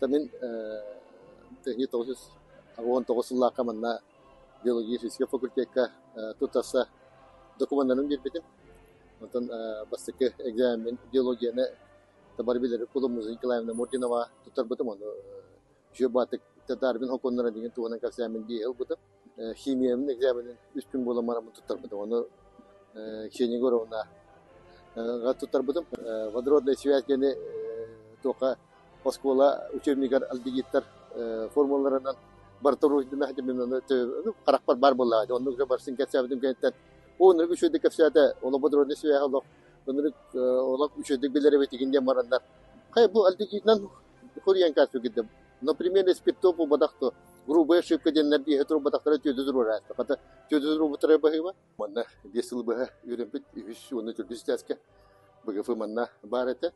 Tamin tehni tosus agon tosulla kamanna biologi fisika fakülteka tutasa dokumanlarını bir bitim. Ondan bastıkı egzamin biyolojine tabar bilir kulumuzun ikilemde mordinava tutar bitim onu. Jöbatık tedarbin hokonlara digin tuğanan kapsayamin bir yıl bitim. Himiyemin egzaminin üstün bulamara mı tutar bitim onu. Kişinin göre ona tutar bitim. Vadrodla sivayet toka Oskola учебниктер алгебр формулаларынан бартыруйдына хәдемнән каракпар бар була. Онны барсын кәсәбедем кәйттән. Оны күшәдә кәсәдә, оны бодроны сөя халык. Оны олак күшәдә биләре бетигендә марандар. Кай бу алгебрдан хуриян кәсәбе гидем. Например, спирто бу бадакты. Грубая ошибка деннәр ди хәтер бадактары төзү зурат. Ката төзү зурат бутыры баһыва. Монда 5 ел баһа юрәп бит, 3 оны төзү тәскә. Быгы фыманна бар әтә.